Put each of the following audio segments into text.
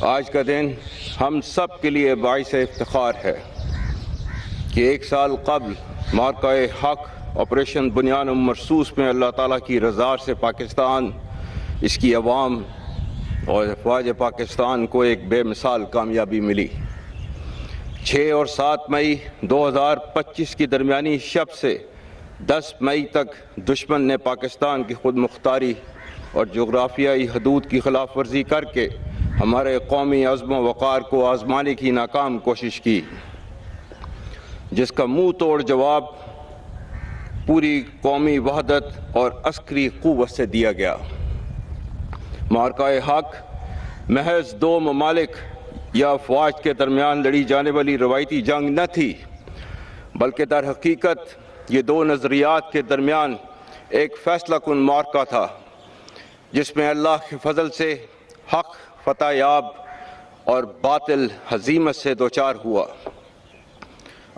آج کا دن ہم سب کے لیے باعث افتخار ہے کہ ایک سال قبل معرکہ حق آپریشن بنیان مرصوص میں اللہ تعالیٰ کی رضا سے پاکستان، اس کی عوام اور افواج پاکستان کو ایک بے مثال کامیابی ملی۔ 6 اور 7 مئی 2025 کی درمیانی شب سے 10 مئی تک دشمن نے پاکستان کی خود مختاری اور جغرافیائی حدود کی خلاف ورزی کر کے ہمارے قومی عزم و وقار کو آزمانے کی ناکام کوشش کی، جس کا منہ توڑ جواب پوری قومی وحدت اور عسکری قوت سے دیا گیا۔ معرکہ حق محض 2 ممالک یا افواج کے درمیان لڑی جانے والی روایتی جنگ نہ تھی، بلکہ در حقیقت یہ 2 نظریات کے درمیان ایک فیصلہ کن معرکہ تھا، جس میں اللہ کے فضل سے حق فتح یاب اور باطل ہزیمت سے دوچار ہوا۔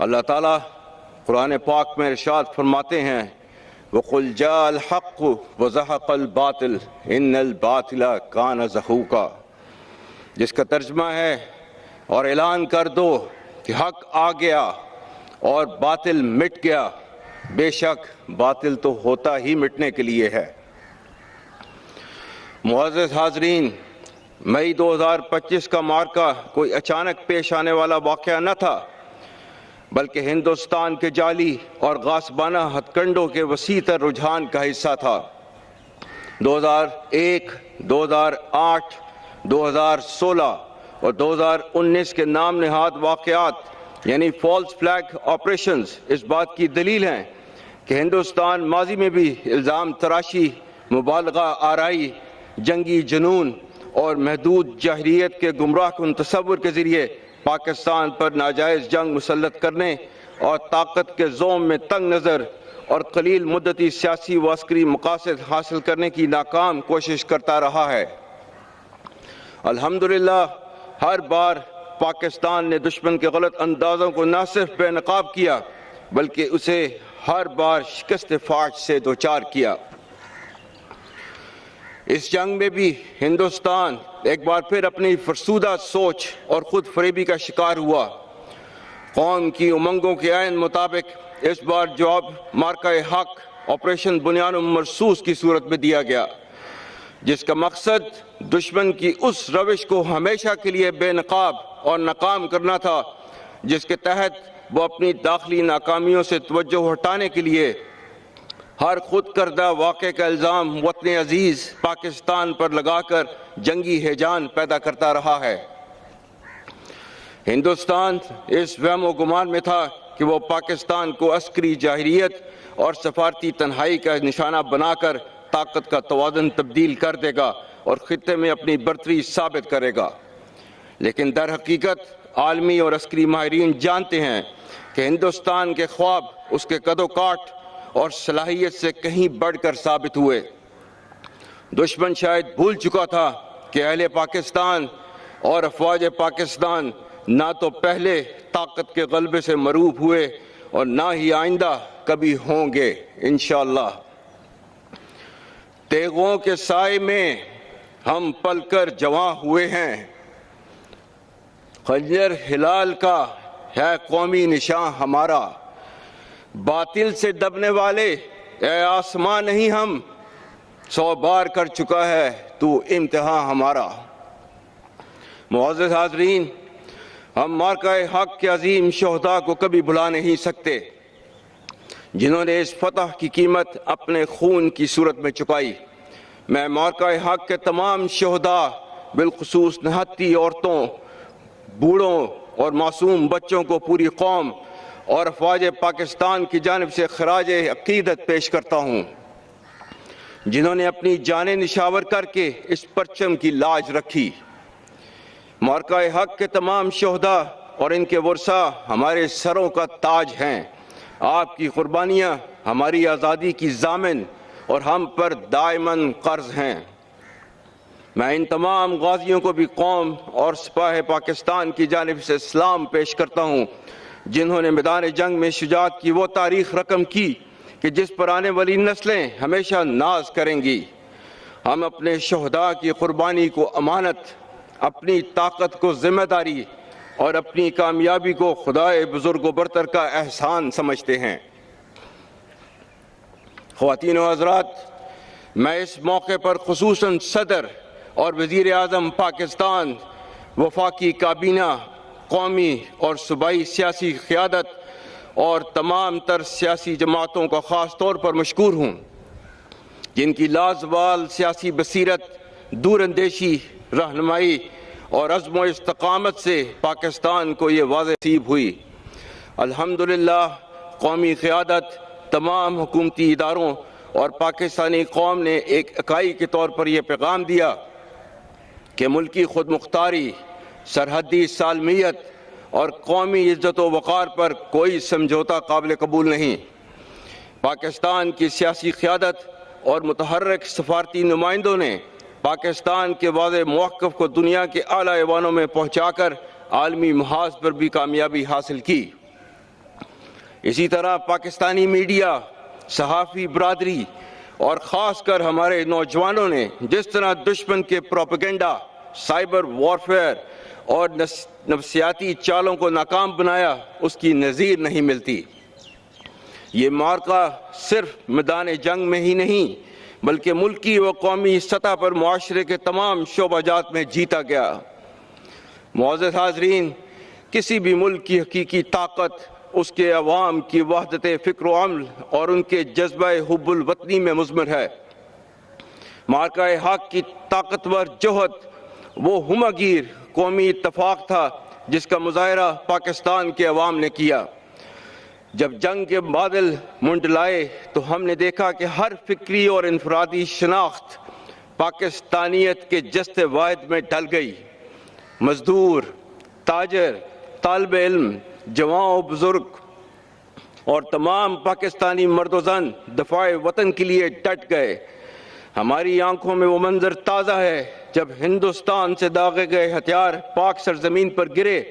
اللہ تعالیٰ قرآن پاک میں ارشاد فرماتے ہیں وَقُلْ جَاءَ الْحَقُّ وَزَهَقَ الْبَاطِلُ إِنَّ الْبَاطِلَ كَانَ زَهُوقًا، جس کا ترجمہ ہے اور اعلان کر دو کہ حق آ گیا اور باطل مٹ گیا، بے شک باطل تو ہوتا ہی مٹنے کے لیے ہے۔ معزز حاضرین، مئی 2025 کا معرکہ کوئی اچانک پیش آنے والا واقعہ نہ تھا، بلکہ ہندوستان کے جعلی اور غاصبانہ ہتھ کنڈوں کے وسیع تر رجحان کا حصہ تھا۔ 2001، 2008، 2016 اور 2019 کے نام نہاد واقعات یعنی فالس فلیگ آپریشنز اس بات کی دلیل ہیں کہ ہندوستان ماضی میں بھی الزام تراشی، مبالغہ آرائی، جنگی جنون اور محدود جاہلیت کے گمراہ کن تصور کے ذریعے پاکستان پر ناجائز جنگ مسلط کرنے اور طاقت کے زوم میں تنگ نظر اور قلیل مدتی سیاسی و عسکری مقاصد حاصل کرنے کی ناکام کوشش کرتا رہا ہے۔ الحمدللہ ہر بار پاکستان نے دشمن کے غلط اندازوں کو نہ صرف بے نقاب کیا، بلکہ اسے ہر بار شکست فاش سے دوچار کیا۔ اس جنگ میں بھی ہندوستان ایک بار پھر اپنی فرسودہ سوچ اور خود فریبی کا شکار ہوا۔ قوم کی امنگوں کے عین مطابق اس بار جواب معرکہ حق آپریشن بنیان مرصوص کی صورت میں دیا گیا، جس کا مقصد دشمن کی اس روش کو ہمیشہ کے لیے بے نقاب اور ناکام کرنا تھا، جس کے تحت وہ اپنی داخلی ناکامیوں سے توجہ ہٹانے کے لیے ہر خود کردہ واقعے کا الزام وطن عزیز پاکستان پر لگا کر جنگی ہیجان پیدا کرتا رہا ہے۔ ہندوستان اس وہم و گمان میں تھا کہ وہ پاکستان کو عسکری جاہلیت اور سفارتی تنہائی کا نشانہ بنا کر طاقت کا توازن تبدیل کر دے گا اور خطے میں اپنی برتری ثابت کرے گا، لیکن در حقیقت عالمی اور عسکری ماہرین جانتے ہیں کہ ہندوستان کے خواب اس کے قد و کاٹ اور صلاحیت سے کہیں بڑھ کر ثابت ہوئے۔ دشمن شاید بھول چکا تھا کہ اہل پاکستان اور افواج پاکستان نہ تو پہلے طاقت کے غلبے سے مروب ہوئے اور نہ ہی آئندہ کبھی ہوں گے انشاءاللہ۔ تیغوں کے سائے میں ہم پل کر جواں ہوئے ہیں، خنجر ہلال کا ہے قومی نشان ہمارا، باطل سے دبنے والے اے آسمان نہیں ہم، 100 بار کر چکا ہے تو امتحان ہمارا۔ معزز حاضرین، ہم معرکہ حق کے عظیم شہداء کو کبھی بھلا نہیں سکتے، جنہوں نے اس فتح کی قیمت اپنے خون کی صورت میں چکائی۔ میں معرکہ حق کے تمام شہداء، بالخصوص نہتی عورتوں، بوڑھوں اور معصوم بچوں کو پوری قوم اور افواج پاکستان کی جانب سے خراج عقیدت پیش کرتا ہوں، جنہوں نے اپنی جانیں نشاور کر کے اس پرچم کی لاج رکھی۔ معرکہ حق کے تمام شہداء اور ان کے ورثاء ہمارے سروں کا تاج ہیں۔ آپ کی قربانیاں ہماری آزادی کی ضامن اور ہم پر دائماً قرض ہیں۔ میں ان تمام غازیوں کو بھی قوم اور سپاہ پاکستان کی جانب سے سلام پیش کرتا ہوں، جنہوں نے میدان جنگ میں شجاعت کی وہ تاریخ رقم کی کہ جس پر آنے والی نسلیں ہمیشہ ناز کریں گی۔ ہم اپنے شہداء کی قربانی کو امانت، اپنی طاقت کو ذمہ داری اور اپنی کامیابی کو خدائے بزرگ و برتر کا احسان سمجھتے ہیں۔ خواتین و حضرات، میں اس موقع پر خصوصاً صدر اور وزیر اعظم پاکستان، وفاقی کابینہ، قومی اور صوبائی سیاسی قیادت اور تمام تر سیاسی جماعتوں کا خاص طور پر مشکور ہوں، جن کی لازوال سیاسی بصیرت، دور اندیشی، رہنمائی اور عزم و استقامت سے پاکستان کو یہ واضح نصیب ہوئی۔ الحمدللہ قومی قیادت، تمام حکومتی اداروں اور پاکستانی قوم نے ایک اکائی کے طور پر یہ پیغام دیا کہ ملکی خود مختاری، سرحدی سالمیت اور قومی عزت و وقار پر کوئی سمجھوتہ قابل قبول نہیں۔ پاکستان کی سیاسی قیادت اور متحرک سفارتی نمائندوں نے پاکستان کے واضح موقف کو دنیا کے اعلیٰ ایوانوں میں پہنچا کر عالمی محاذ پر بھی کامیابی حاصل کی۔ اسی طرح پاکستانی میڈیا، صحافی برادری اور خاص کر ہمارے نوجوانوں نے جس طرح دشمن کے پروپیگنڈا، سائبر وارفیئر اور نفسیاتی چالوں کو ناکام بنایا، اس کی نظیر نہیں ملتی۔ یہ معرکہ صرف میدان جنگ میں ہی نہیں بلکہ ملکی و قومی سطح پر معاشرے کے تمام شعبہ جات میں جیتا گیا۔ معزز حاضرین، کسی بھی ملک کی حقیقی طاقت اس کے عوام کی وحدت فکر و عمل اور ان کے جذبہ حب الوطنی میں مضمر ہے۔ معرکہ حق کی طاقتور جوہد وہ ہمہ گیر قومی اتفاق تھا جس کا مظاہرہ پاکستان کے عوام نے کیا۔ جب جنگ کے بادل منڈلائے تو ہم نے دیکھا کہ ہر فکری اور انفرادی شناخت پاکستانیت کے جست واحد میں ڈل گئی۔ مزدور، تاجر، طالب علم، جوان و بزرگ اور تمام پاکستانی مرد و زن دفاع وطن کے لیے ڈٹ گئے۔ ہماری آنکھوں میں وہ منظر تازہ ہے جب ہندوستان سے داغے گئے ہتھیار پاک سرزمین پر گرے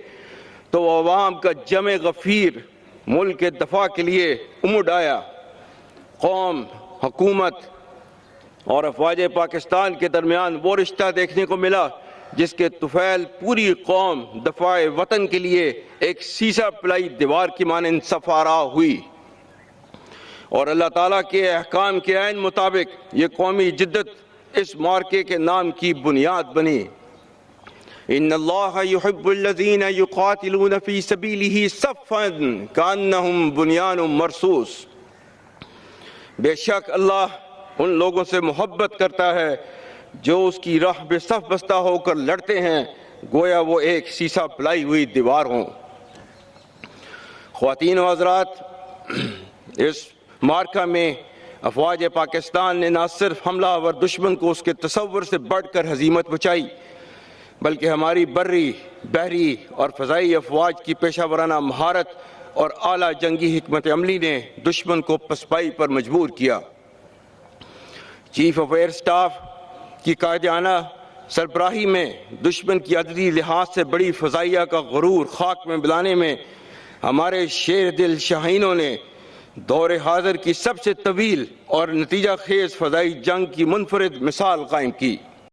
تو وہ عوام کا جمع غفیر ملک کے دفاع کے لیے امڈ آیا۔ قوم، حکومت اور افواج پاکستان کے درمیان وہ رشتہ دیکھنے کو ملا جس کے طفیل پوری قوم دفاع وطن کے لیے ایک سیسا پلائی دیوار کی مانند صف آرا ہوئی، اور اللہ تعالیٰ کے احکام کے عین مطابق یہ قومی جدت اس معرکے کے نام کی بنیاد بنی۔ ان اللہ یحب الذین یقاتلون فی سبیلہ صفا کانہم بنیان مرصوص۔ بے شک اللہ ان لوگوں سے محبت کرتا ہے جو اس کی راہ بے صف بستہ ہو کر لڑتے ہیں، گویا وہ ایک سیسا پلائی ہوئی دیوار ہوں۔ خواتین و حضرات، اس معرکہ میں افواج پاکستان نے نہ صرف حملہ آور دشمن کو اس کے تصور سے بڑھ کر ہزیمت بچائی بلکہ ہماری بری، بحری اور فضائی افواج کی پیشہ ورانہ مہارت اور اعلیٰ جنگی حکمت عملی نے دشمن کو پسپائی پر مجبور کیا۔ چیف آف ایئر سٹاف کی قائدانہ سربراہی میں دشمن کی عددی لحاظ سے بڑی فضائیہ کا غرور خاک میں ملانے میں ہمارے شیر دل شاہینوں نے دور حاضر کی سب سے طویل اور نتیجہ خیز فضائی جنگ کی منفرد مثال قائم کی۔